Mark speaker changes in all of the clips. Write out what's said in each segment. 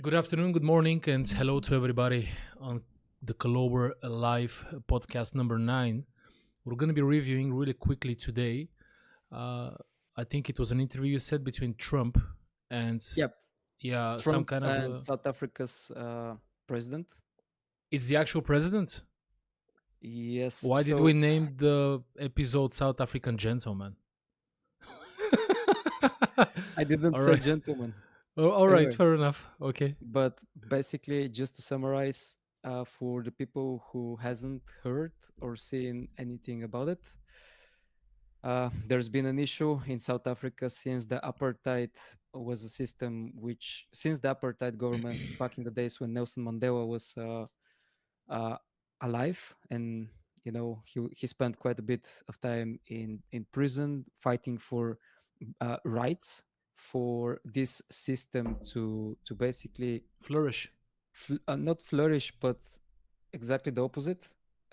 Speaker 1: Good afternoon, good morning, and hello to everybody on the Clover Live podcast number 9. We're going to be reviewing really quickly today. Uh, I think it was an interview you said between Trump and,
Speaker 2: Yep,
Speaker 1: yeah, some
Speaker 2: Trump
Speaker 1: kind of.
Speaker 2: and South Africa's president.
Speaker 1: It's the actual president?
Speaker 2: Yes,
Speaker 1: Why did we
Speaker 2: so
Speaker 1: name the episode South African Gentleman?
Speaker 2: I didn't
Speaker 1: All
Speaker 2: say
Speaker 1: right.
Speaker 2: gentleman.
Speaker 1: All right,
Speaker 2: Anyway,
Speaker 1: fair enough. Okay.
Speaker 2: but basically, just to summarize, for the people who hasn't heard or seen anything about it, there's been an issue in South Africa since the apartheid was a system which, since the apartheid government back in the days when Nelson Mandela was uh, alive, and he spent quite a bit of time in prison fighting for rights for this system to basically
Speaker 1: Flourish.
Speaker 2: not flourish, but exactly the opposite.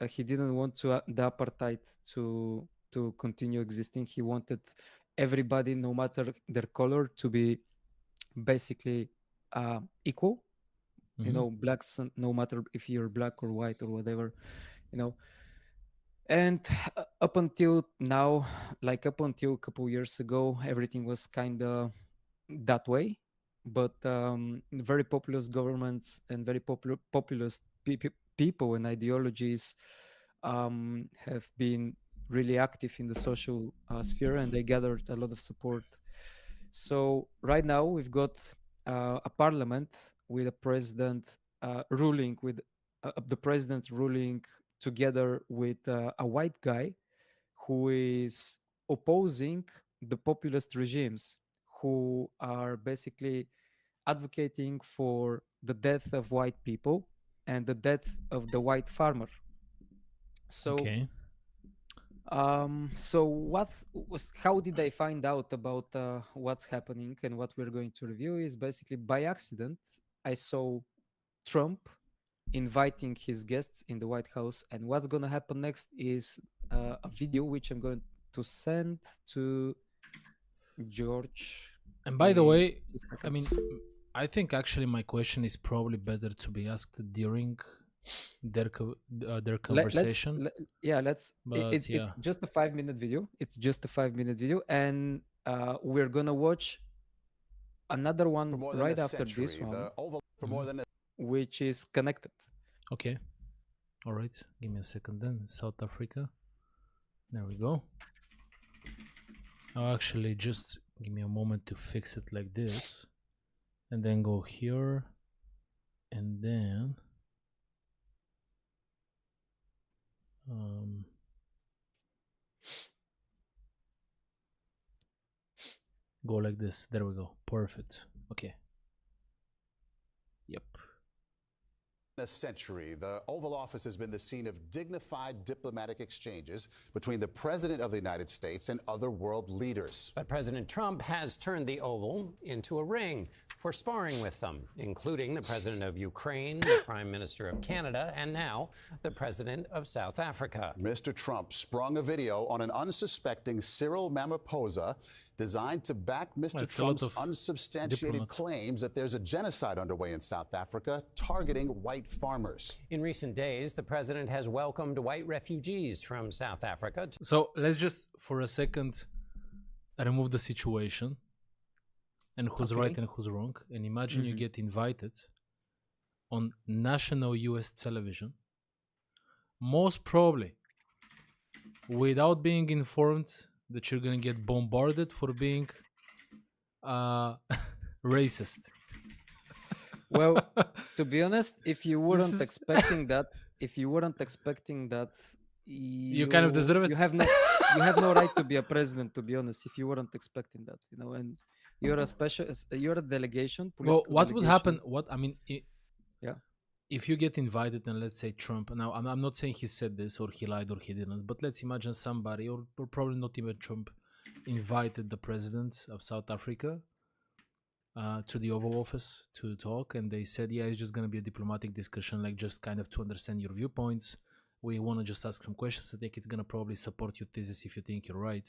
Speaker 2: He didn't want the apartheid to continue existing. He wanted everybody, no matter their color, to be basically equal.
Speaker 1: Hmm.
Speaker 2: Blacks, no matter if you're black or white or whatever, you know and up until now, like up until a couple years ago, everything was kind of that way. But very populist governments and very populist people and ideologies have been really active in the social sphere, and they gathered a lot of support. So right now we've got a parliament with a president ruling with the president ruling together with a white guy who is opposing the populist regimes who are basically advocating for the death of white people and the death of the white farmer. So
Speaker 1: Okay.
Speaker 2: so what was how did I find out about what's happening, and what we're going to review is basically by accident. I saw Trump inviting his guests in the White House, and what's going to happen next is a video which I'm going to send to George.
Speaker 1: And by
Speaker 2: Give
Speaker 1: the
Speaker 2: me
Speaker 1: way,
Speaker 2: two
Speaker 1: I mean,
Speaker 2: seconds.
Speaker 1: I think actually my question is probably better to be asked during their
Speaker 2: Let's
Speaker 1: conversation.
Speaker 2: yeah, let's
Speaker 1: But
Speaker 2: it's
Speaker 1: yeah,
Speaker 2: just a 5 minute video. It's just a 5 minute video, and we're gonna watch another
Speaker 3: For
Speaker 2: one
Speaker 3: more than a
Speaker 2: right after this
Speaker 3: century,
Speaker 2: one,
Speaker 3: the Oval for
Speaker 1: mhm.
Speaker 3: more than a
Speaker 2: which is connected.
Speaker 1: Okay, all right. Give me a second then. South Africa. There we go. I'll actually just give me a moment to fix it like this, and then go here, and then um, go like this. There we go. Perfect. Okay. Yep.
Speaker 3: century, the Oval Office has been the scene of dignified diplomatic exchanges between the President of the United States and other world leaders.
Speaker 4: But President Trump has turned the Oval into a ring for sparring with them, including the President of Ukraine, the Prime Minister of Canada, and now the President of South Africa.
Speaker 3: Mr. Trump sprung a video on an unsuspecting Cyril Ramaphosa designed to back Mr.
Speaker 1: That's a lot
Speaker 3: Trump's
Speaker 1: of
Speaker 3: unsubstantiated
Speaker 1: diplomats.
Speaker 3: claims that there's a genocide underway in South Africa targeting white farmers.
Speaker 4: In recent days, the president has welcomed white refugees from South Africa.
Speaker 1: So let's just for a second remove the situation and who's
Speaker 2: Okay.
Speaker 1: right and who's wrong. And imagine you get invited on national US television, most probably without being informed that you're gonna get bombarded for being racist.
Speaker 2: Well, to be honest, if you weren't
Speaker 1: is-
Speaker 2: expecting that,
Speaker 1: You kind of deserve it.
Speaker 2: you have no right to be a president. To be honest, if you weren't expecting that, and you're a you're a delegation.
Speaker 1: Well,
Speaker 2: Political
Speaker 1: what would happen?
Speaker 2: delegation.
Speaker 1: What I mean,
Speaker 2: Yeah.
Speaker 1: if you get invited and let's say Trump. Now, I'm not saying he said this or he lied or he didn't, but let's imagine somebody, or probably not even Trump, invited the president of South Africa to the Oval Office to talk, and they said, yeah, it's just going to be a diplomatic discussion, like just kind of to understand your viewpoints. We want to just ask some questions. I think it's going to probably support your thesis if you think you're right.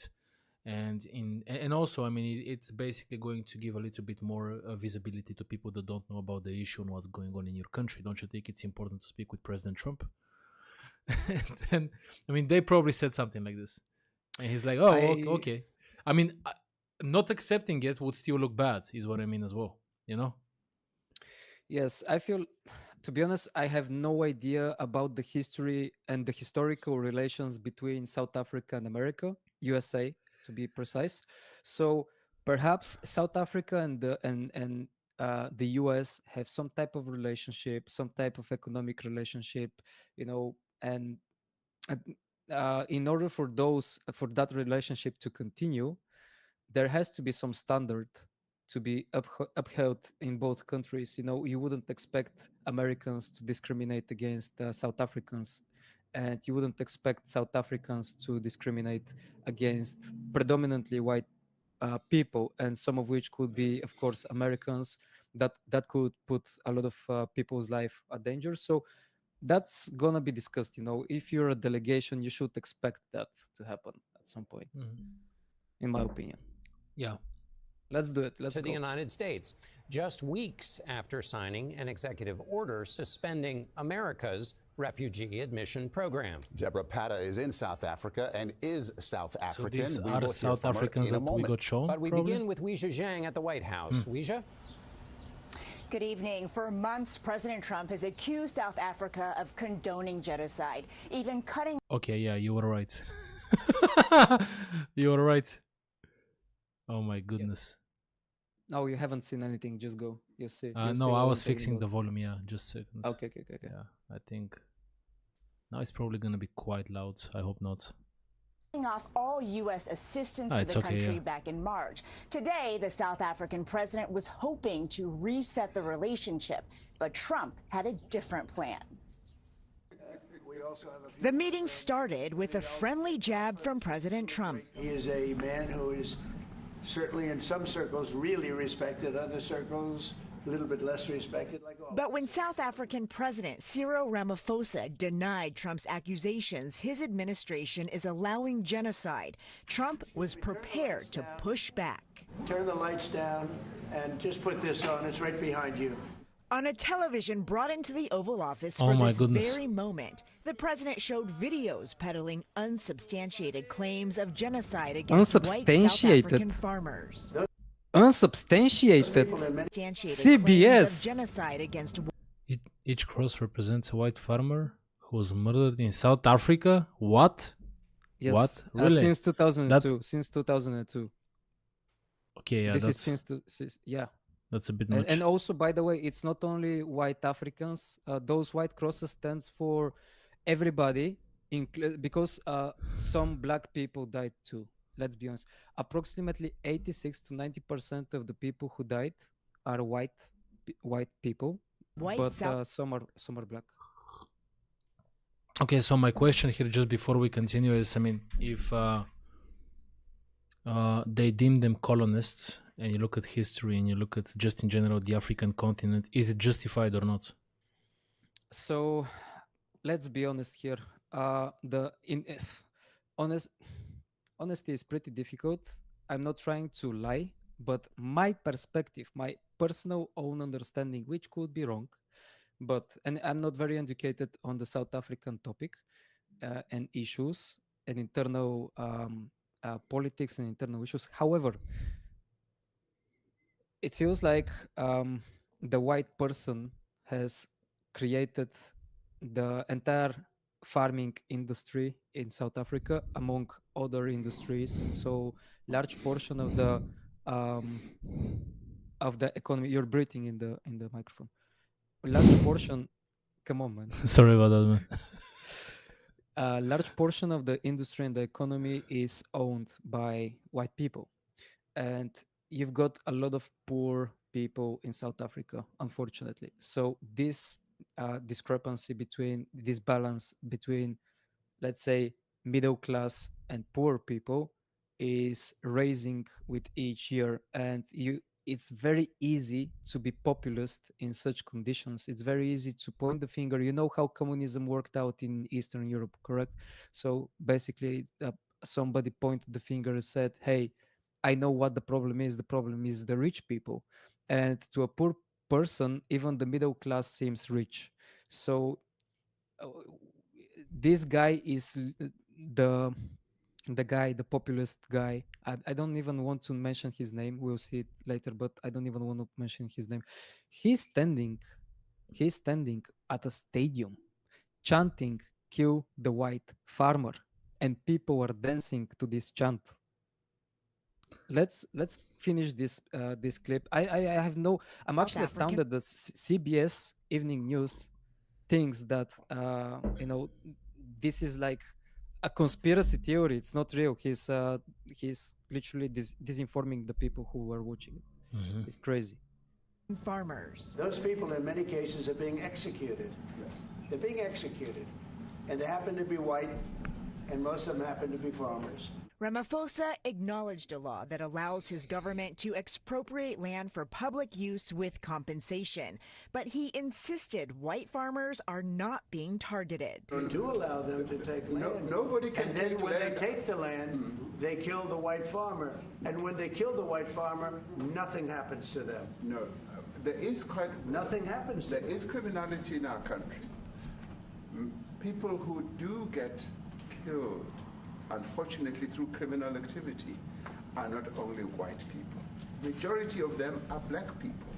Speaker 1: And also, I mean, it's basically going to give a little bit more visibility to people that don't know about the issue and what's going on in your country. Don't you think it's important to speak with President Trump? And I mean, they probably said something like this, and he's like, "Oh, okay." I mean, not accepting it would still look bad, is what I mean as well. You know?
Speaker 2: Yes, I feel, to be honest, I have no idea about the history and the historical relations between South Africa and America, USA to be precise. So perhaps South Africa and the US have some type of relationship, some type of economic relationship, and uh, in order for that relationship to continue, there has to be some standard to be upheld in both countries. You wouldn't expect Americans to discriminate against South Africans, and you wouldn't expect South Africans to discriminate against predominantly white people, and some of which could be, of course, Americans. That could put a lot of people's life at danger. So that's gonna be discussed. If you're a delegation, you should expect that to happen at some point, in my opinion.
Speaker 1: Yeah.
Speaker 2: Let's do it. Let's
Speaker 4: to
Speaker 2: go.
Speaker 4: the United States, just weeks after signing an executive order suspending America's refugee admission program.
Speaker 3: Deborah Patta is in South Africa and is South African.
Speaker 1: So these
Speaker 3: We
Speaker 1: are
Speaker 3: will hear
Speaker 1: South
Speaker 3: from her
Speaker 1: Africans
Speaker 3: in a
Speaker 1: that we
Speaker 3: moment.
Speaker 1: got shown.
Speaker 4: But we
Speaker 1: probably?
Speaker 4: begin with Weijia Zhang at the White House. Weijia?
Speaker 5: Good evening. For months, President Trump has accused South Africa of condoning genocide, even cutting.
Speaker 1: Okay, yeah, you were right. You were right. Oh my goodness.
Speaker 2: No, you haven't seen anything. Just go. You see.
Speaker 1: No, I was fixing the volume. Yeah, just seconds.
Speaker 2: Okay.
Speaker 1: Yeah, I think now it's probably gonna be quite loud. I hope not.
Speaker 5: Off all U.S. assistance to
Speaker 1: it's
Speaker 5: the
Speaker 1: okay,
Speaker 5: country
Speaker 1: yeah.
Speaker 5: back in March. Today, the South African president was hoping to reset the relationship, but Trump had a different plan. The meeting started with a friendly jab from President Trump.
Speaker 6: He is a man who is certainly in some circles really respected, other circles a little bit less respected.
Speaker 5: But when South African President Cyril Ramaphosa denied Trump's accusations his administration is allowing genocide, Trump was prepared to push back.
Speaker 6: Turn the lights down and just put this on. It's right behind you.
Speaker 5: On a television brought into the Oval Office
Speaker 1: Oh
Speaker 5: for
Speaker 1: my
Speaker 5: this
Speaker 1: goodness.
Speaker 5: very moment, the president showed videos peddling unsubstantiated claims of genocide against white South
Speaker 2: Unsubstantiated.
Speaker 5: African farmers.
Speaker 2: Unsubstantiated.
Speaker 5: Substantiated
Speaker 2: CBS.
Speaker 5: claims of genocide against
Speaker 1: Each cross represents a white farmer who was murdered in South Africa. What?
Speaker 2: Yes.
Speaker 1: What? Really?
Speaker 2: Since 2002.
Speaker 1: That's-
Speaker 2: Since 2002.
Speaker 1: Okay, yeah,
Speaker 2: This is
Speaker 1: that's
Speaker 2: yeah.
Speaker 1: that's a bit much.
Speaker 2: And also, by the way, it's not only white Africans. Those white crosses stands for everybody, because some black people died too. Let's be honest. Approximately 86 to 90% of the people who died are white people,
Speaker 5: white
Speaker 2: but
Speaker 5: South
Speaker 2: some are black.
Speaker 1: Okay, so my question here, just before we continue, is I mean, if they deem them colonists, and you look at history and you look at just in general the African continent, is it justified or not?
Speaker 2: So let's be honest here. Honesty is pretty difficult. I'm not trying to lie, but my perspective, my personal own understanding, which could be wrong, and I'm not very educated on the South African topic and issues and internal politics and internal issues. However, it feels like the white person has created the entire farming industry in South Africa, among other industries. So large portion of the economy. You're breathing in the microphone. A large portion. Come on, man.
Speaker 1: Sorry about that, man.
Speaker 2: A large portion of the industry and the economy is owned by white people, and you've got a lot of poor people in South Africa, unfortunately. So this discrepancy between this balance between, let's say, middle class and poor people is raising with each year, and it's very easy to be populist in such conditions. It's very easy to point the finger. You know how communism worked out in Eastern Europe, correct? So basically, somebody pointed the finger and said, hey, I know what the problem is. The problem is the rich people. And to a poor person, even the middle class seems rich. So uh, this guy is the guy, the populist guy. I don't even want to mention his name. We'll see it later, but I don't even want to mention his name. He's standing at a stadium chanting, kill the white farmer, and people are dancing to this chant. Let's finish this clip. I have no. I'm actually
Speaker 5: African-
Speaker 2: astounded that CBS Evening News thinks that this is like a conspiracy theory. It's not real. He's literally disinforming the people who are watching it. It's crazy.
Speaker 5: farmers.
Speaker 6: Those people, in many cases, are being executed. They're being executed. And they happen to be white, and most of them happen to be farmers.
Speaker 5: Ramaphosa acknowledged a law that allows his government to expropriate land for public use with compensation. But he insisted white farmers are not being targeted.
Speaker 6: They do allow them to take land.
Speaker 7: Nobody can
Speaker 6: and then
Speaker 7: take
Speaker 6: when
Speaker 7: land.
Speaker 6: they take the land, they kill the white farmer. And when they kill the white farmer, nothing happens to them.
Speaker 7: No, there is quite
Speaker 6: Nothing happens to
Speaker 7: there
Speaker 6: them.
Speaker 7: is criminality in our country. People who do get killed, unfortunately through criminal activity, are not only white people. Majority of them are black people.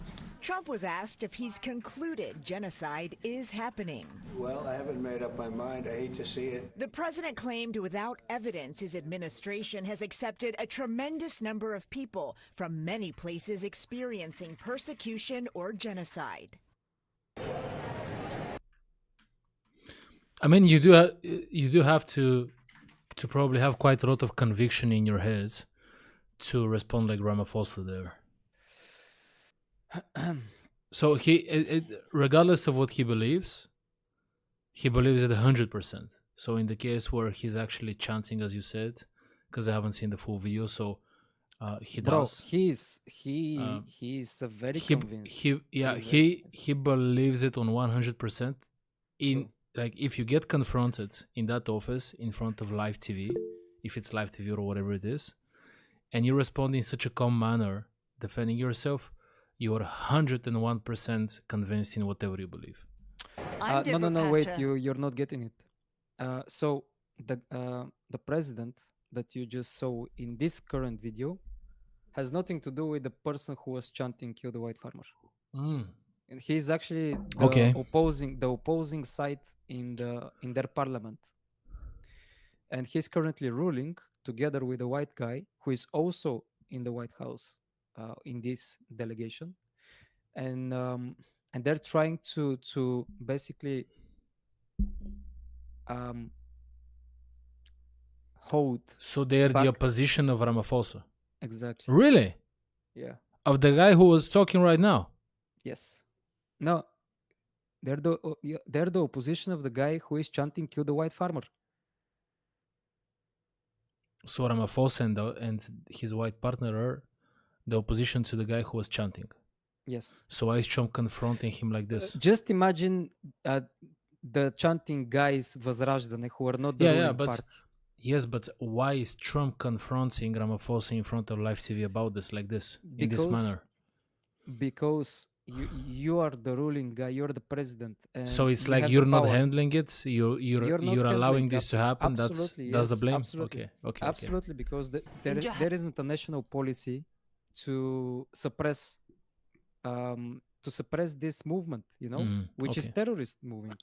Speaker 5: Trump was asked if he's concluded genocide is happening.
Speaker 6: Well, I haven't made up my mind. I hate to see it.
Speaker 5: The president claimed without evidence his administration has accepted a tremendous number of people from many places experiencing persecution or genocide.
Speaker 1: I mean, you do have to probably have quite a lot of conviction in your head to respond like Ramaphosa there. So regardless of what he believes it 100%. So in the case where he's actually chanting, as you said, because I haven't seen the full video, so he does.
Speaker 2: He's a very convinced.
Speaker 1: He believes it on 100%. Like, if you get confronted in that office in front of live TV, if it's live TV or whatever it is, and you respond in such a calm manner, defending yourself, you are 101% convinced in whatever you believe.
Speaker 2: No, wait, you're not getting it. So the president that you just saw in this current video has nothing to do with the person who was chanting "Kill the white farmer." And he's actually the opposing side in their parliament, and he's currently ruling together with a white guy who is also in the White House in this delegation, and they're trying to basically hold.
Speaker 1: So they're
Speaker 2: back.
Speaker 1: the opposition of Ramaphosa.
Speaker 2: Exactly.
Speaker 1: Really?
Speaker 2: Yeah.
Speaker 1: Of the guy who was talking right now?
Speaker 2: Yes. No. They're the opposition of the guy who is chanting "Kill the white farmer."
Speaker 1: So Ramaphosa and his white partner are the opposition to the guy who was chanting.
Speaker 2: Yes.
Speaker 1: So why is Trump confronting him like this?
Speaker 2: Just imagine the chanting guys Возрожденные who are not the ruling party.
Speaker 1: Yes, but why is Trump confronting Ramaphosa in front of live TV about this, like this, in this manner?
Speaker 2: Because you are the ruling guy, you're the president. And
Speaker 1: so it's like you're not handling it. You're allowing this to happen. That's the blame.
Speaker 2: Absolutely.
Speaker 1: Okay.
Speaker 2: Absolutely, because there isn't a national policy to suppress this movement, which is terrorist movement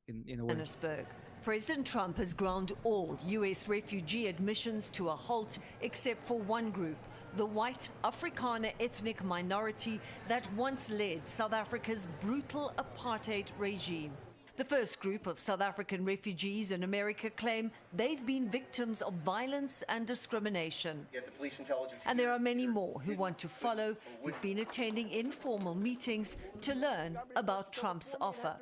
Speaker 2: in a way.
Speaker 8: Johannesburg. President Trump has ground all U.S. refugee admissions to a halt except for one group, the white Afrikaner ethnic minority that once led South Africa's brutal apartheid regime. The first group of South African refugees in America claim they've been victims of violence and discrimination. And there are many more who want to follow, who've been attending informal meetings to learn about Trump's offer.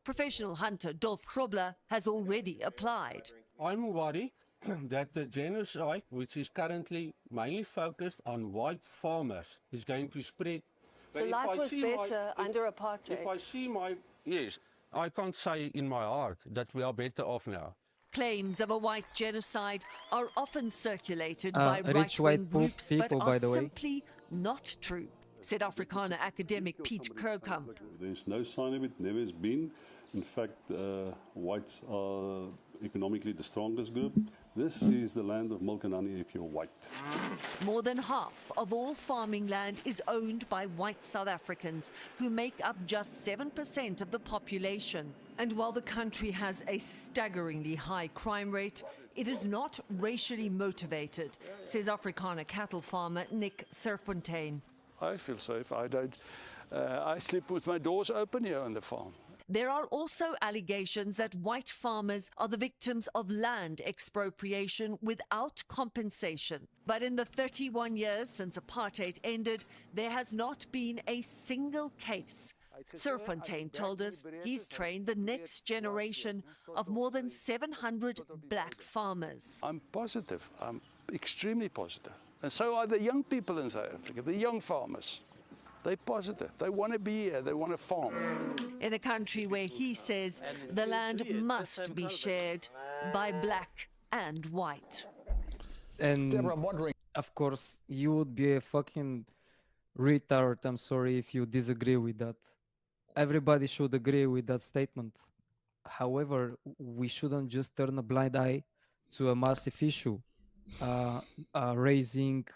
Speaker 8: Professional hunter Dolph Grobler has already applied.
Speaker 9: I'm worried that the genocide, which is currently mainly focused on white farmers, is going to spread.
Speaker 10: So life was better under apartheid?
Speaker 9: If I see yes, I can't say in my heart that we are better off now.
Speaker 8: Claims of a white genocide are often circulated by
Speaker 2: rich
Speaker 8: right-wing
Speaker 2: white
Speaker 8: groups, but
Speaker 2: people,
Speaker 8: are
Speaker 2: by the way.
Speaker 8: simply not true, said Afrikaner academic Pete Kerkamp.
Speaker 11: There's no sign of it, never has been. In fact, whites are economically the strongest group. This is the land of milk and honey if you're white.
Speaker 8: More than half of all farming land is owned by white South Africans, who make up just 7% of the population. And while the country has a staggeringly high crime rate, it is not racially motivated, says Afrikaner cattle farmer Nick Serfontein.
Speaker 12: I feel safe. I sleep with my doors open here on the farm.
Speaker 8: There are also allegations that white farmers are the victims of land expropriation without compensation. But in the 31 years since apartheid ended, there has not been a single case. Serfontein told us he's trained the next generation of more than 700 black farmers.
Speaker 12: I'm positive. I'm extremely positive. And so are the young people in South Africa, the young farmers. They're positive. They want to be here. They want to farm.
Speaker 8: In a country where he says the land must be shared by black and white.
Speaker 2: And
Speaker 3: Deborah, I'm wondering.
Speaker 2: of course, you would be a fucking retard. I'm sorry if you disagree with that. Everybody should agree with that statement. However, we shouldn't just turn a blind eye to a massive issue, raising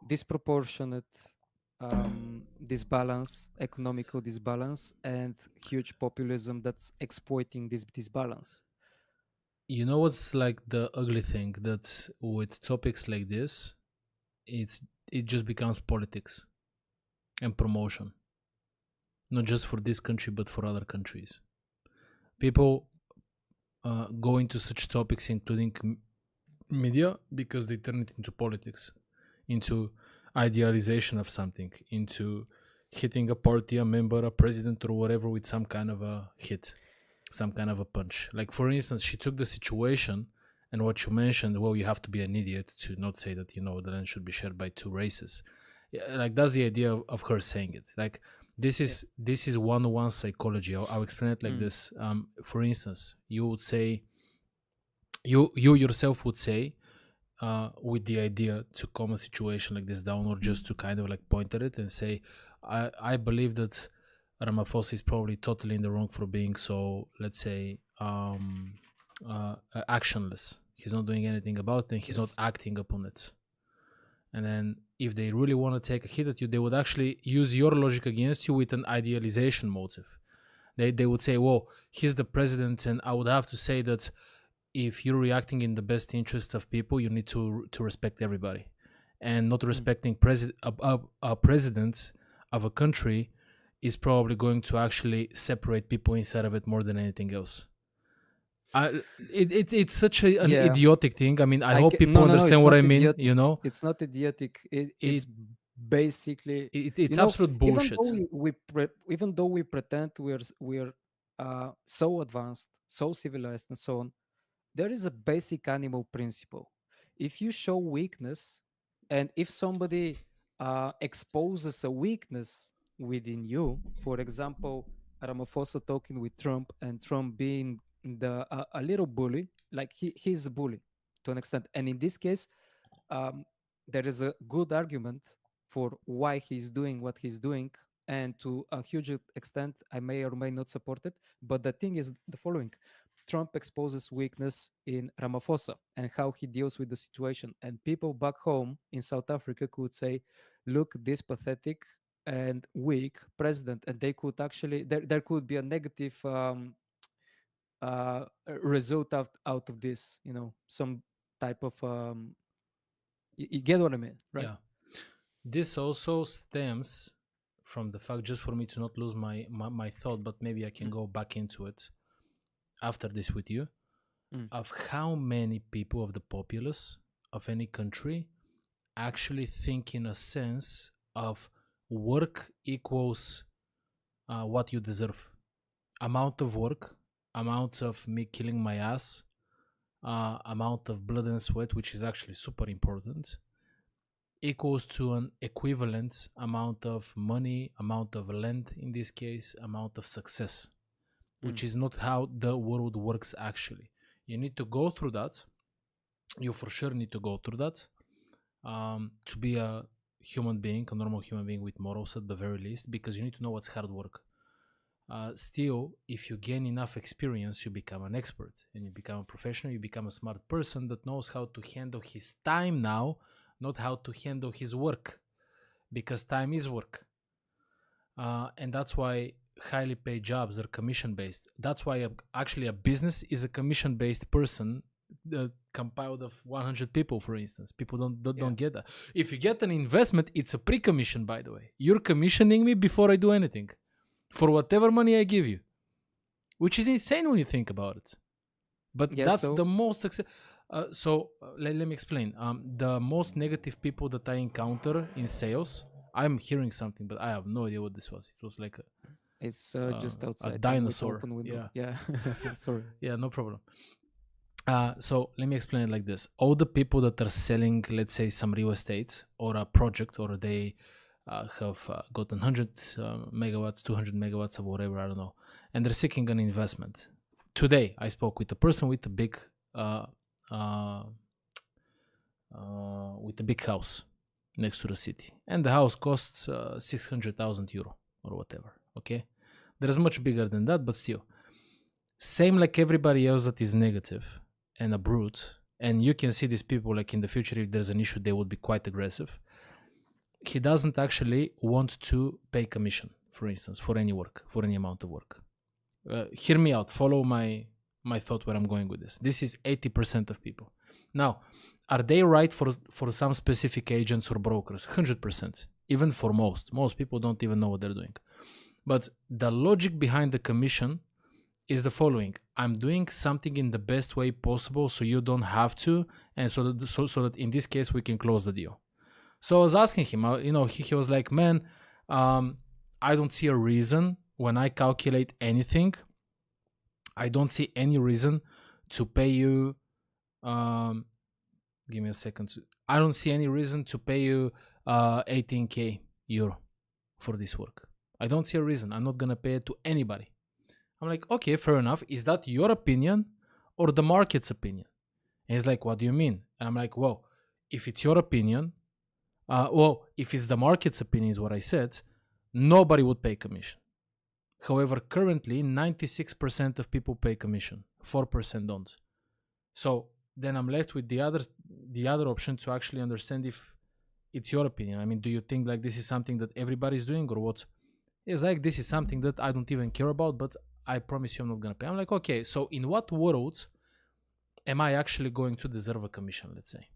Speaker 2: disproportionate disbalance, economical disbalance, and huge populism that's exploiting this disbalance.
Speaker 1: You know what's like the ugly thing, that with topics like this, it just becomes politics and promotion, not just for this country but for other countries. People go into such topics, including media, because they turn it into politics, into idealization of something, into hitting a party, a member, a president, or whatever with some kind of a hit, some kind of a punch. Like, for instance, she took the situation and what you mentioned, well, you have to be an idiot to not say that, the land should be shared by two races. Yeah, like, that's the idea of her saying it. Like, this is one-on-one psychology. I'll explain it like this. For instance, you would say, you yourself would say, with the idea to calm a situation like this down, or just to kind of like point at it and say, I believe that Ramaphosa is probably totally in the wrong for being so, let's say, actionless. He's not doing anything about it, and he's not acting upon it. And then if they really want to take a hit at you, they would actually use your logic against you with an idealization motive. They would say, well, he's the president, and I would have to say that if you're reacting in the best interest of people, you need to respect everybody. And not respecting a president of a country is probably going to actually separate people inside of it more than anything else. It's such an idiotic thing. I mean, I hope people understand what I mean.
Speaker 2: Idiotic. It's not idiotic. It's basically
Speaker 1: it's absolute bullshit.
Speaker 2: Even though we pretend we're so advanced, so civilized, and so on, there is a basic animal principle. If you show weakness, and if somebody exposes a weakness within you, for example, Ramaphosa talking with Trump, and Trump being a little bully, like he's a bully to an extent. And in this case, there is a good argument for why he's doing what he's doing. And to a huge extent, I may or may not support it. But the thing is the following. Trump exposes weakness in Ramaphosa and how he deals with the situation. And people back home in South Africa could say, look, this pathetic and weak president. And they could actually, there could be a negative result out of this, some type of, you get what I mean, right?
Speaker 1: Yeah. This also stems from the fact, just for me to not lose my thought, but maybe I can go back into it after this with you, of how many people of the populace of any country actually think in a sense of work equals what you deserve. Amount of work, amount of me killing my ass, amount of blood and sweat, which is actually super important, equals to an equivalent amount of money, amount of land in this case, amount of success. Which is not how the world works actually. You need to go through that. You for sure need to go through that to be a human being, a normal human being with morals at the very least, because you need to know what's hard work. Still, if you gain enough experience, you become an expert and you become a professional. You become a smart person that knows how to handle his time now, not how to handle his work, because time is work. And that's why highly paid jobs are commission based. That's why actually a business is a commission based person compiled of 100 people, for instance. People don't get that. If you get an investment, it's a pre-commission, by the way. You're commissioning me before I do anything for whatever money I give you, which is insane when you think about it. But that's the most let me explain. The most negative people that I encounter in sales, I'm hearing something, but I have no idea what this was. It was like
Speaker 2: it's just outside
Speaker 1: a dinosaur.
Speaker 2: Open window.
Speaker 1: Yeah.
Speaker 2: Sorry.
Speaker 1: Yeah, no problem. So let me explain it like this. All the people that are selling, let's say, some real estate or a project, or they have gotten 100 megawatts, 200 megawatts or whatever, I don't know, and they're seeking an investment. Today, I spoke with a person with a big house next to the city, and the house costs 600,000 euro or whatever. Okay, there's much bigger than that, but still, same like everybody else that is negative and a brute. And you can see these people, like in the future, if there's an issue, they would be quite aggressive. He doesn't actually want to pay commission, for instance, for any work, for any amount of work. Hear me out. Follow my thought where I'm going with this. This is 80% of people. Now, are they right for some specific agents or brokers? 100%. Even for most. Most people don't even know what they're doing. But the logic behind the commission is the following. I'm doing something in the best way possible so you don't have to, and so that in this case we can close the deal. So I was asking him, he was like, man, I don't see a reason when I calculate anything. I don't see any reason to pay you. Give me a second. I don't see any reason to pay you 18k euro for this work. I don't see a reason. I'm not going to pay it to anybody. I'm like, okay, fair enough. Is that your opinion or the market's opinion? And he's like, what do you mean? And I'm like, well, if it's your opinion, if it's the market's opinion is what I said, nobody would pay commission. However, currently, 96% of people pay commission. 4% don't. So then I'm left with the other option to actually understand if it's your opinion. I mean, do you think like this is something that everybody's doing or what? It's like, this is something that I don't even care about, but I promise you I'm not going to pay. I'm like, okay, so in what world am I actually going to deserve a commission, let's say?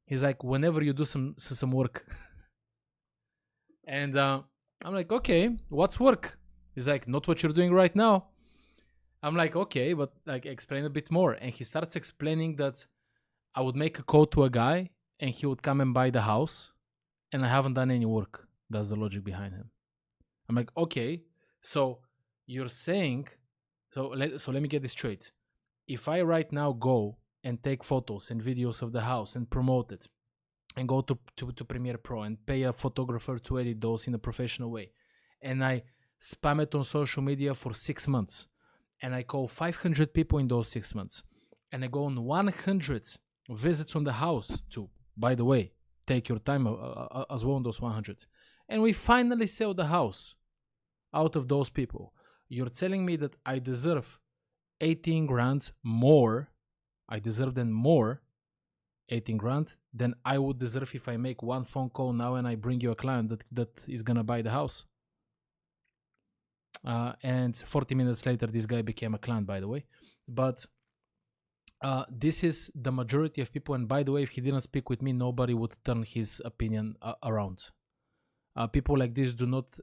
Speaker 1: He's like, whenever you do some work. And I'm like, okay, what's work? He's like, not what you're doing right now. I'm like, okay, but like explain a bit more. And he starts explaining that I would make a call to a guy and he would come and buy the house and I haven't done any work. That's the logic behind him. I'm like, okay, so you're saying, so let me get this straight. If I right now go and take photos and videos of the house and promote it and go to Premiere Pro and pay a photographer to edit those in a professional way, and I spam it on social media for 6 months, and I call 500 people in those 6 months, and I go on 100 visits on the house to, by the way, take your time as well on those 100, and we finally sell the house out of those people, you're telling me that I deserve 18 grand more, I deserve then more 18 grand than I would deserve if I make one phone call now and I bring you a client that is gonna buy the house. And 40 minutes later, this guy became a client, by the way. But this is the majority of people. And by the way, if he didn't speak with me, nobody would turn his opinion around. People like this do not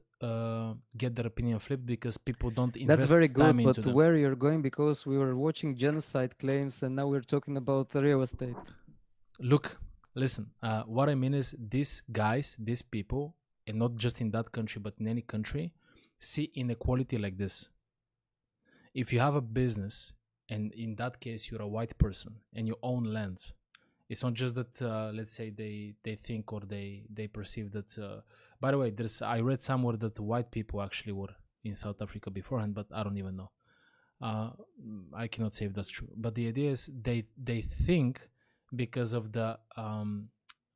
Speaker 1: get their opinion flipped because people don't invest.
Speaker 2: That's very
Speaker 1: time
Speaker 2: good,
Speaker 1: into
Speaker 2: but
Speaker 1: them.
Speaker 2: where you're going, because we were watching genocide claims and now we're talking about real estate.
Speaker 1: Look, listen, what I mean is these guys, these people, and not just in that country, but in any country, see inequality like this. If you have a business, and in that case, you're a white person and you own land, it's not just that, let's say, they think or they perceive that. By the way, I read somewhere that white people actually were in South Africa beforehand, but I don't even know. I cannot say if that's true, but the idea is they think because of the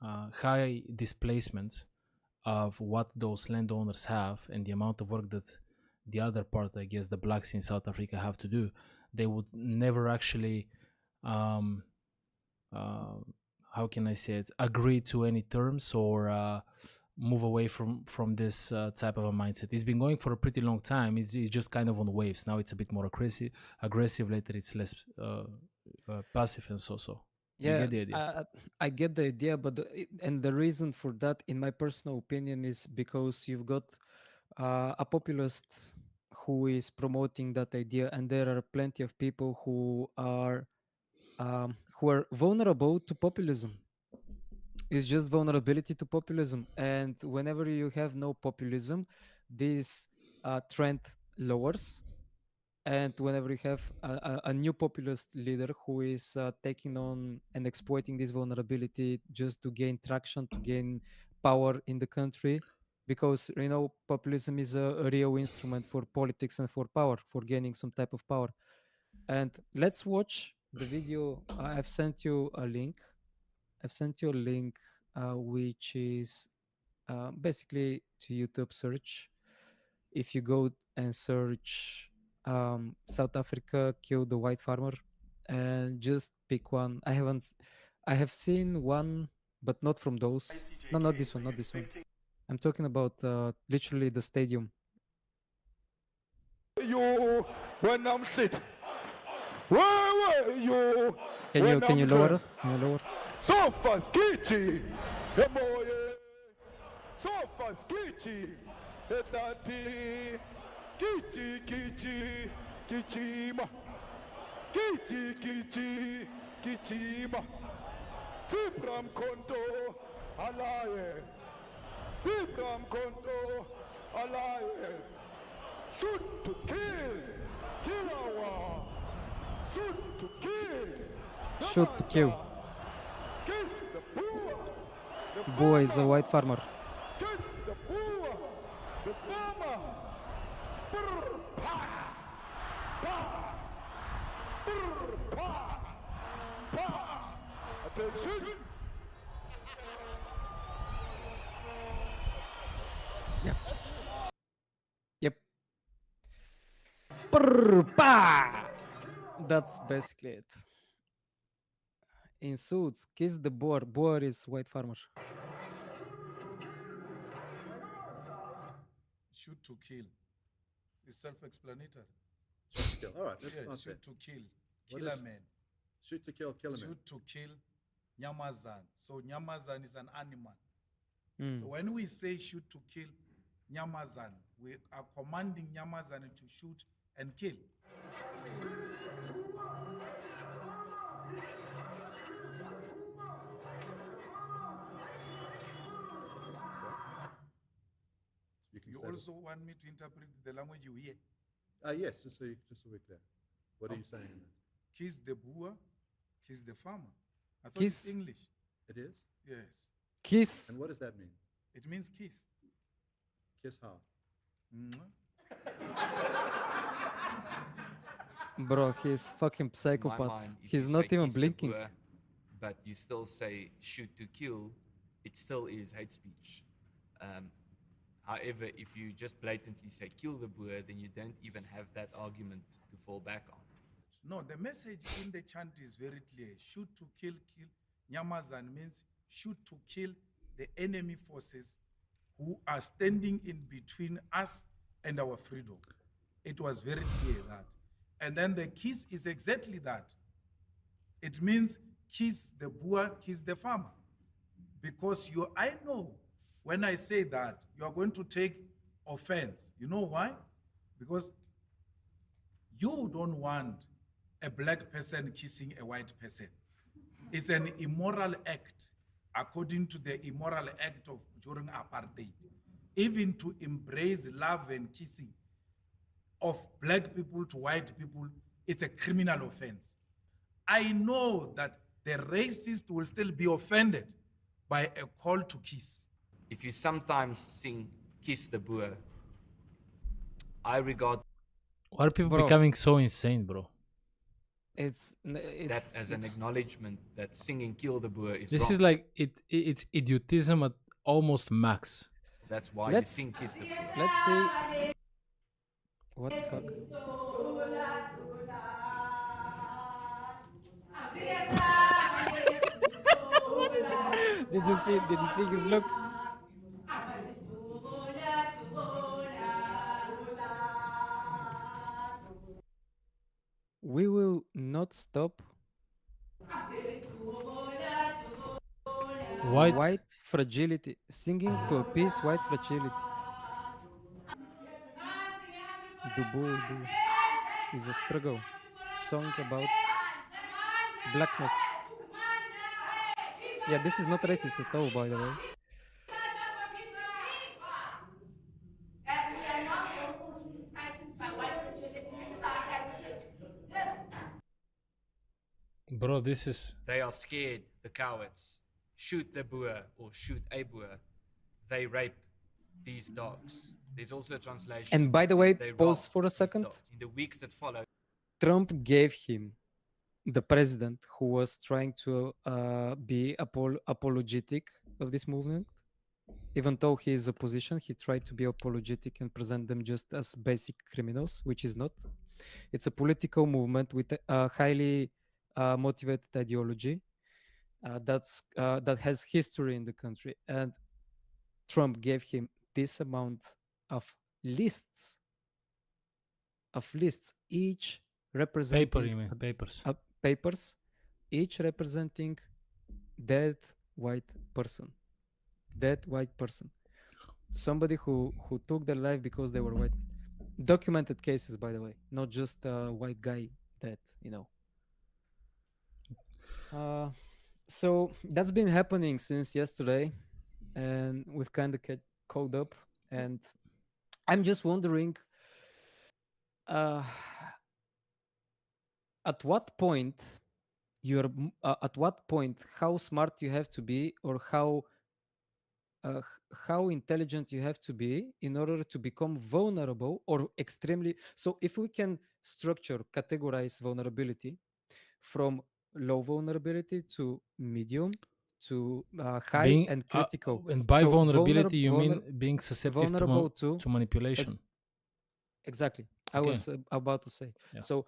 Speaker 1: high displacement of what those landowners have and the amount of work that the other part, I guess the blacks in South Africa, have to do, they would never actually how can I say it, agree to any terms or move away from this type of a mindset. It's been going for a pretty long time. It's just kind of on waves. Now it's a bit more aggressive. Later it's less passive and so.
Speaker 2: Yeah,
Speaker 1: You get the idea.
Speaker 2: I get the idea, but and the reason for that, in my personal opinion, is because you've got a populist who is promoting that idea, and there are plenty of people who are vulnerable to populism. It's just vulnerability to populism, and whenever you have no populism, this trend lowers. And whenever you have a new populist leader who is taking on and exploiting this vulnerability just to gain traction, to gain power in the country, because populism is a real instrument for politics and for power, for gaining some type of power. And let's watch the video. I've sent you a link. Which is basically to YouTube search. If you go and search South Africa kill the white farmer, and just pick one. I have seen one, but not from those. No, not this one, not this one. I'm talking about literally the stadium.
Speaker 13: You when I'm sit. Where you?
Speaker 2: Can you lower? Can you lower?
Speaker 13: So fast, Kichi. So fast, Kichi. Etati. Kichi. Kichima. Kichi. Kichima. Sibram Konto. Alaye. Sibram Konto. Alaye. Shoot to kill. Kilawa. Shoot to kill.
Speaker 2: Shoot to kill.
Speaker 13: Kiss the poor.
Speaker 2: Boa is a white farmer.
Speaker 13: Kiss the poor. The farmer. Brr, pa. Pa. Brr, pa. Pa. Attention.
Speaker 2: Yep. Brr, pa. That's basically it. In suits, kiss the boar. Boar is white farmer.
Speaker 14: Shoot to kill. It's self-explanatory.
Speaker 15: Shoot to kill. All right, let's start
Speaker 14: shoot
Speaker 15: there.
Speaker 14: to kill.
Speaker 15: What
Speaker 14: Kill a
Speaker 15: is-
Speaker 14: man.
Speaker 15: Shoot to kill a man.
Speaker 14: Shoot to kill Nyamazan. So Nyamazan is an animal.
Speaker 2: Mm.
Speaker 14: So when we say shoot to kill Nyamazan, we are commanding Nyamazan to shoot and kill. You
Speaker 15: say
Speaker 14: also want me to interpret the language you hear?
Speaker 15: Yes, just so we're clear. What are you saying in that?
Speaker 14: Kiss the boer, kiss the farmer. I thought
Speaker 2: Kiss-
Speaker 14: it's English.
Speaker 15: It is?
Speaker 14: Yes.
Speaker 2: Kiss.
Speaker 15: And what does that mean?
Speaker 14: It means kiss.
Speaker 15: Kiss how?
Speaker 14: Mwah.
Speaker 2: Bro, he's fucking
Speaker 16: In my
Speaker 2: psychopath.
Speaker 16: mind, if
Speaker 2: He's
Speaker 16: you
Speaker 2: not
Speaker 16: say
Speaker 2: even
Speaker 16: kiss the
Speaker 2: blinking.
Speaker 16: boer, but you still say shoot to kill, it still is hate speech. However, if you just blatantly say kill the boer, then you don't even have that argument to fall back on.
Speaker 14: No, the message in the chant is very clear. Shoot to kill. Nyamazan means shoot to kill the enemy forces who are standing in between us and our freedom. It was very clear that. And then the kiss is exactly that. It means kiss the boer, kiss the farmer. Because I know when I say that, you are going to take offense. You know why? Because you don't want a black person kissing a white person. It's an immoral act, according to the immoral act of during apartheid. Even to embrace love and kissing of black people to white people, it's a criminal offense. I know that the racist will still be offended by a call to kiss.
Speaker 16: If you sometimes sing kiss the boer, I regard
Speaker 1: Why are people
Speaker 2: Bro.
Speaker 1: becoming so insane, bro?
Speaker 2: It's
Speaker 16: That as an acknowledgement that singing "Kill the Boer" is
Speaker 1: This
Speaker 16: wrong.
Speaker 1: is like it's idiotism at almost max.
Speaker 16: That's why
Speaker 2: Let's-
Speaker 16: you think "Kiss the Floor."
Speaker 2: Let's see. What the fuck? Did you see? Did you see his look? We will not stop white fragility. Singing to appease white fragility. Dubu Ibu is a struggle song about blackness. Yeah, this is not racist at all, by the way.
Speaker 1: Bro, this is...
Speaker 16: They are scared, the cowards. Shoot the Boer or shoot a Boer. They rape these dogs. There's also a translation.
Speaker 2: And by
Speaker 16: that
Speaker 2: the
Speaker 16: says
Speaker 2: way,
Speaker 16: they
Speaker 2: pause
Speaker 16: rob
Speaker 2: for a
Speaker 16: these
Speaker 2: second.
Speaker 16: dogs. In the weeks that followed,
Speaker 2: Trump gave him, the president who was trying to be apologetic of this movement, even though he is opposition, he tried to be apologetic and present them just as basic criminals, which is not. It's a political movement with a highly motivated ideology that has history in the country, and Trump gave him this amount of lists, each representing
Speaker 1: Paper, you mean? Papers.
Speaker 2: papers, each representing dead white person, somebody who took their life because they were white. Documented cases, by the way, not just a white guy dead, you know. So that's been happening since yesterday, and we've kind of caught up. And I'm just wondering, at what point how smart you have to be, or how intelligent you have to be in order to become vulnerable or extremely. So if we can categorize vulnerability from low vulnerability to medium to high and critical.
Speaker 1: And by
Speaker 2: So
Speaker 1: vulnerability, you mean being susceptible
Speaker 2: vulnerable
Speaker 1: to manipulation.
Speaker 2: Exactly. I
Speaker 1: Okay.
Speaker 2: was about to say.
Speaker 1: Yeah.
Speaker 2: So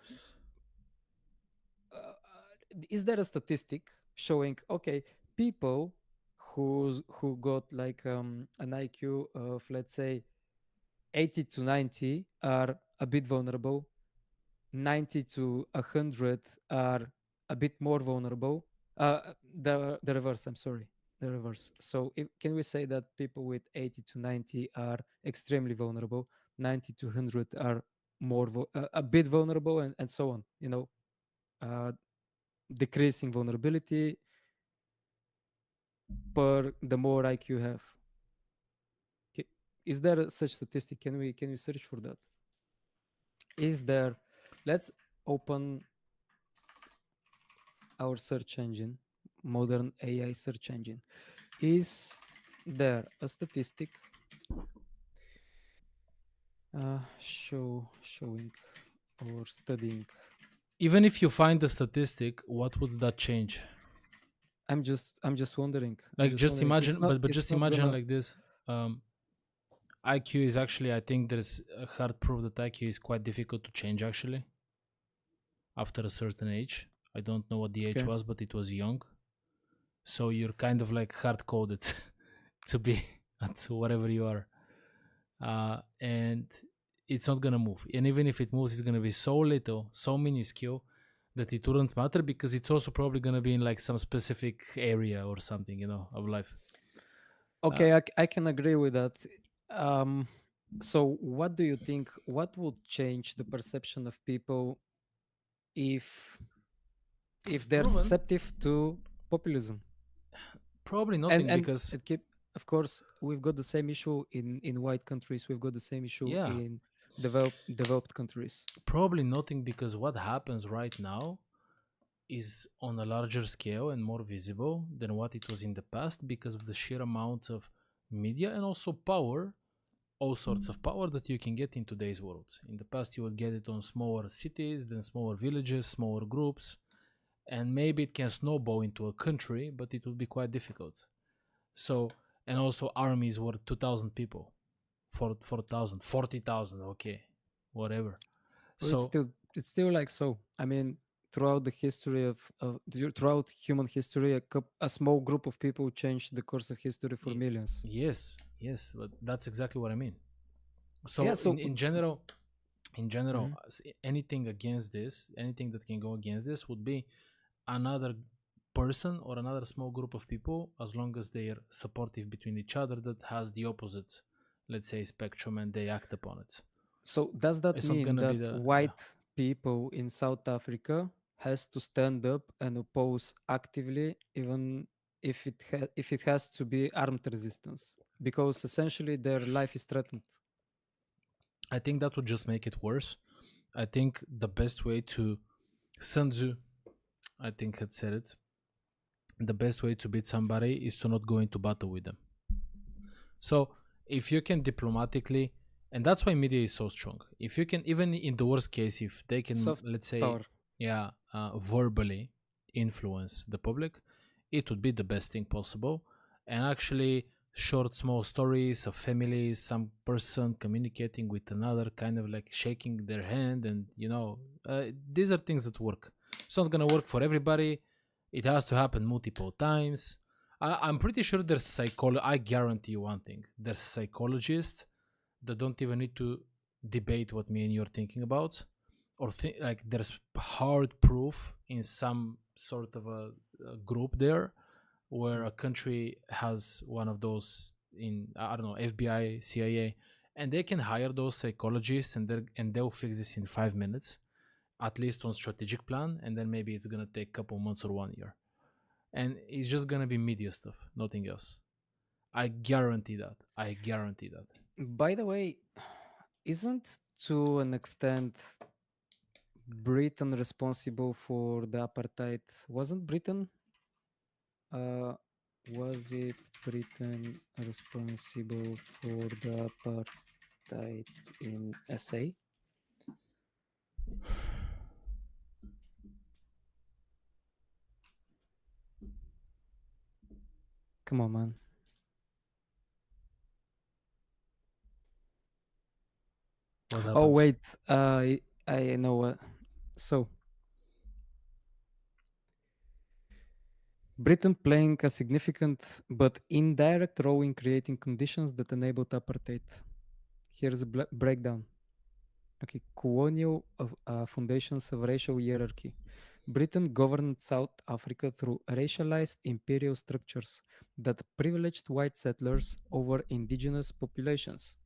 Speaker 2: is there a statistic showing, okay, people who got like an IQ of, let's say, 80 to 90 are a bit vulnerable, 90 to 100 are a bit more vulnerable. The reverse, I'm sorry, the reverse. So can we say that people with 80 to 90 are extremely vulnerable, 90 to 100 are more a bit vulnerable, and so on, you know, decreasing vulnerability per the more IQ you have. Is there such statistic? Can we search for that? Is there? Let's open our search engine, modern AI search engine. Is there a statistic showing or studying?
Speaker 1: Even if you find the statistic, what would that change?
Speaker 2: I'm just wondering.
Speaker 1: Like, just imagine,
Speaker 2: not,
Speaker 1: but just imagine
Speaker 2: gonna...
Speaker 1: like this. IQ is actually, I think there's a hard proof that IQ is quite difficult to change actually. After a certain age, I don't know what the age was, but it was young. So you're kind of like hard coded to be at whatever you are, and it's not gonna move. And even if it moves, it's gonna be so little, so minuscule that it wouldn't matter, because it's also probably gonna be in like some specific area or something, you know, of life.
Speaker 2: Okay, I can agree with that. So what do you think? What would change the perception of people if they're
Speaker 1: proven.
Speaker 2: susceptible to populism?
Speaker 1: Probably nothing,
Speaker 2: and
Speaker 1: because
Speaker 2: of course we've got the same issue in white countries. We've got the same issue in developed countries.
Speaker 1: Probably nothing, because what happens right now is on a larger scale and more visible than what it was in the past, because of the sheer amount of media and also power all sorts of power that you can get in today's world. In the past, you would get it on smaller cities, then smaller villages, smaller groups, and maybe it can snowball into a country, but it would be quite difficult. So, and also armies were 2,000 people, 4,000, 40,000, okay, whatever.
Speaker 2: Well,
Speaker 1: So
Speaker 2: it's still like so. I mean, throughout the history throughout human history, a small group of people changed the course of history for millions.
Speaker 1: yes, but that's exactly what I mean. So,
Speaker 2: Yeah, so
Speaker 1: in general, anything against this, anything that can go against this would be another person or another small group of people, as long as they are supportive between each other, that has the opposite, let's say, spectrum, and they act upon it.
Speaker 2: So does that
Speaker 1: It's not
Speaker 2: mean
Speaker 1: gonna be
Speaker 2: that
Speaker 1: the
Speaker 2: white people in South Africa has to stand up and oppose actively, even if it has to be armed resistance, because essentially their life is threatened?
Speaker 1: I think that would just make it worse. I think the best way to Sun Tzu, I think, had said it. The best way to beat somebody is to not go into battle with them. So if you can diplomatically, and that's why media is so strong. If you can, even in the worst case, if they can,
Speaker 2: Soft
Speaker 1: let's say,
Speaker 2: power.
Speaker 1: verbally influence the public, it would be the best thing possible. And actually, short, small stories of families, some person communicating with another, kind of like shaking their hand, and these are things that work. It's not gonna work for everybody. It has to happen multiple times. I'm pretty sure there's I guarantee you one thing: there's psychologists that don't even need to debate what me and you're thinking about, or like there's hard proof in some sort of a group there, where a country has one of those in, I don't know, FBI, CIA, and they can hire those psychologists, and they'll fix this in 5 minutes, at least on strategic plan, and then maybe it's gonna take a couple months or 1 year, and it's just gonna be media stuff, nothing else. I guarantee that.
Speaker 2: By the way, isn't to an extent Britain responsible for the apartheid? Wasn't Britain? Was it Britain responsible for the apartheid in SA? Come on, man. Oh wait, I know what. So Britain playing a significant but indirect role in creating conditions that enabled apartheid. Here's a breakdown. Okay, colonial foundations of racial hierarchy. Britain governed South Africa through racialized imperial structures that privileged white settlers over indigenous populations.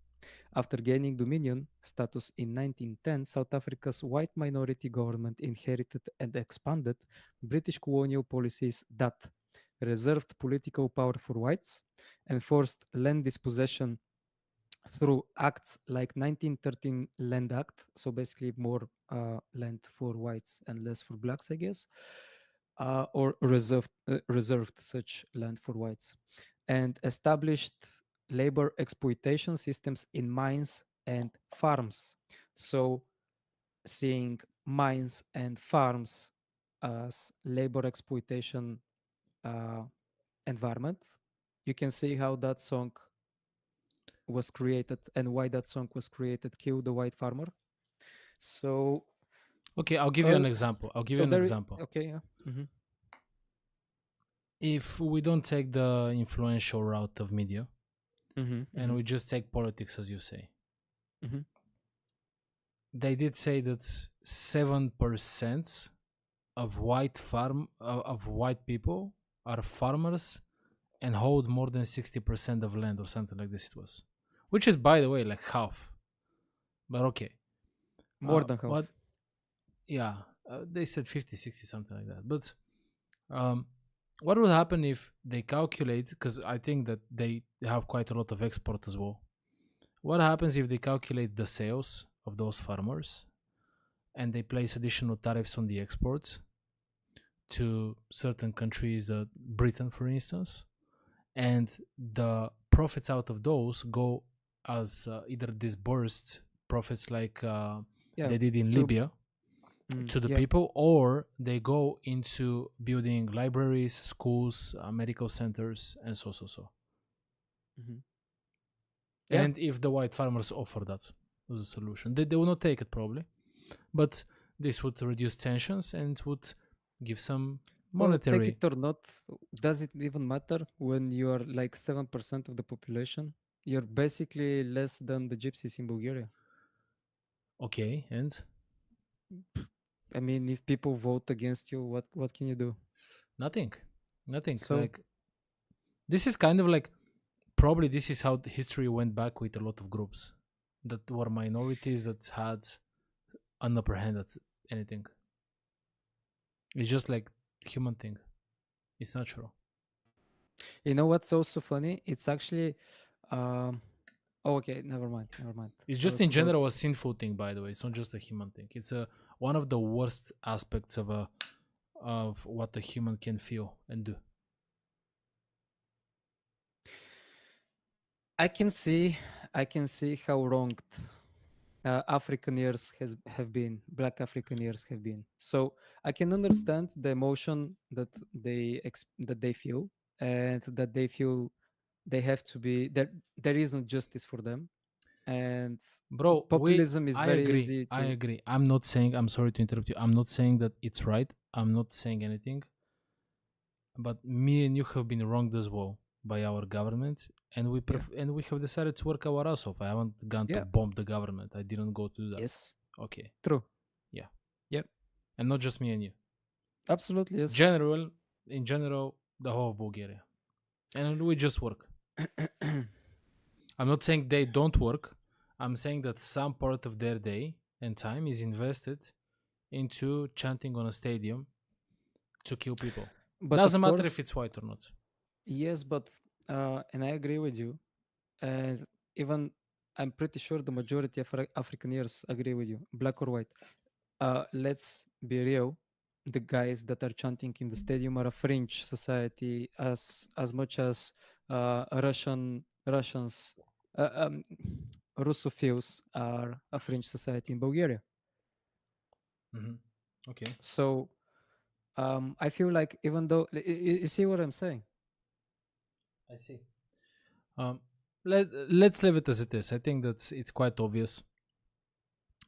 Speaker 2: After gaining dominion status in 1910, South Africa's white minority government inherited and expanded British colonial policies that reserved political power for whites, enforced land dispossession through acts like 1913 Land Act, so basically more land for whites and less for blacks, I guess, or reserved such land for whites, and established labor exploitation systems in mines and farms. So seeing mines and farms as labor exploitation environment, you can see how that song was created and why that song was created, Kill the White Farmer. So
Speaker 1: okay, I'll give you an example.
Speaker 2: Okay, yeah.
Speaker 1: If we don't take the influential route of media, and we just take politics, as you say, they did say that 7% of white people are farmers and hold more than 60% of land, or something like this it was, which is, by the way, like half, but okay,
Speaker 2: more than half.
Speaker 1: Yeah, they said 50, 60, something like that. But what would happen if they calculate, because I think that they have quite a lot of export as well, what happens if they calculate the sales of those farmers and they place additional tariffs on the exports to certain countries, Britain for instance, and the profits out of those go as either disbursed profits like
Speaker 2: Yeah,
Speaker 1: they did in
Speaker 2: to-
Speaker 1: Libya to the
Speaker 2: yeah.
Speaker 1: people, or they go into building libraries, schools, medical centers, and so.
Speaker 2: Mhm. Yeah.
Speaker 1: And if the white farmers offer that as a solution, they will not take it probably, but this would reduce tensions and would give some
Speaker 2: Well,
Speaker 1: monetary.
Speaker 2: take it or not, does it even matter when you are like 7% of the population? You're basically less than the gypsies in Bulgaria.
Speaker 1: Okay, and
Speaker 2: I mean, if people vote against you, what can you do?
Speaker 1: nothing.
Speaker 2: So-
Speaker 1: Like, this is kind of like, probably this is how the history went back with a lot of groups that were minorities that had an upper hand at anything. It's just like human thing. It's natural.
Speaker 2: You know what's also funny? It's actually, oh, okay, never mind.
Speaker 1: It's
Speaker 2: I
Speaker 1: just
Speaker 2: was
Speaker 1: in general
Speaker 2: about
Speaker 1: a sinful thing, by the way. It's not just a human thing. It's one of the worst aspects of what a human can feel and do.
Speaker 2: I can see how wronged African years have been, Black African years have been. So I can understand the emotion that they feel, and that they feel they have to be there. There isn't justice for them, and
Speaker 1: Bro,
Speaker 2: populism is
Speaker 1: I
Speaker 2: very
Speaker 1: agree.
Speaker 2: easy to.
Speaker 1: I agree. I'm not saying, I'm sorry to interrupt you. I'm not saying that it's right. I'm not saying anything. But me and you have been wronged as well by our government, and we and we have decided to work our ass off. I haven't gone to
Speaker 2: Yeah.
Speaker 1: bomb the government. I didn't go to do that.
Speaker 2: Yes.
Speaker 1: Okay.
Speaker 2: True.
Speaker 1: Yeah.
Speaker 2: Yep.
Speaker 1: And not just me and you.
Speaker 2: Absolutely, yes.
Speaker 1: In general, the whole of Bulgaria. And we just work. I'm not saying they don't work. I'm saying that some part of their day and time is invested into chanting on a stadium to kill people.
Speaker 2: But
Speaker 1: Doesn't
Speaker 2: of
Speaker 1: matter
Speaker 2: course-
Speaker 1: if it's white or not.
Speaker 2: Yes, but and I agree with you, and even I'm pretty sure the majority of African years agree with you, black or white. Let's be real. The guys that are chanting in the stadium are a fringe society, as much as Russians, Russophiles are a fringe society in Bulgaria.
Speaker 1: Okay.
Speaker 2: So I feel like, even though you see what I'm saying.
Speaker 1: I see. Let's leave it as it is. I think that it's quite obvious,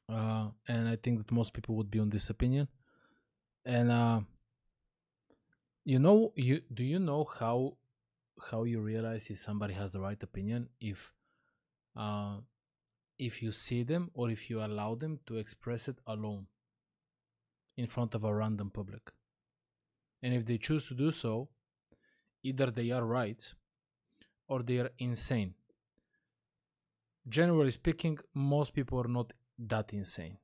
Speaker 1: and I think that most people would be on this opinion. And you do you know how you realize if somebody has the right opinion if you see them or if you allow them to express it alone in front of a random public, and if they choose to do so, either they are right or they are insane. Generally speaking, most people are not that insane.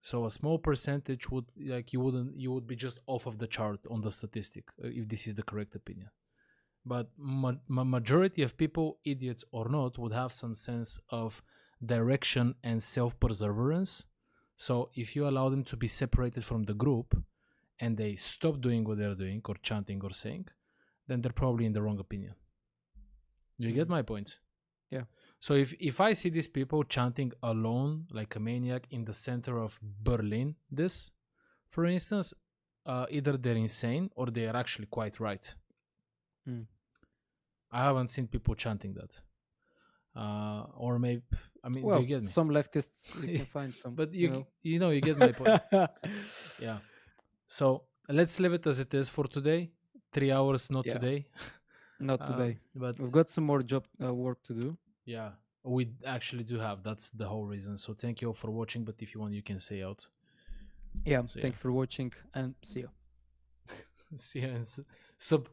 Speaker 1: So a small percentage would, like, you would be just off of the chart on the statistic if this is the correct opinion. But majority of people, idiots or not, would have some sense of direction and self-perseverance. So if you allow them to be separated from the group and they stop doing what they're doing or chanting or saying, then they're probably in the wrong opinion. You get my point?
Speaker 2: Yeah.
Speaker 1: So if I see these people chanting alone like a maniac in the center of Berlin, for instance, either they're insane or they are actually quite right. I haven't seen people chanting that. Or maybe, I mean,
Speaker 2: Well,
Speaker 1: do you get me?
Speaker 2: some leftists, you can find some.
Speaker 1: But you get my point. Yeah. So let's leave it as it is for today. 3 hours, not
Speaker 2: Yeah.
Speaker 1: today.
Speaker 2: Not today.
Speaker 1: But
Speaker 2: we've got some more work to do.
Speaker 1: Yeah, we actually do have. That's the whole reason. So thank you all for watching. But if you want, you can say out.
Speaker 2: Yeah,
Speaker 1: So,
Speaker 2: thank you for watching, and see you.
Speaker 1: See you and sub.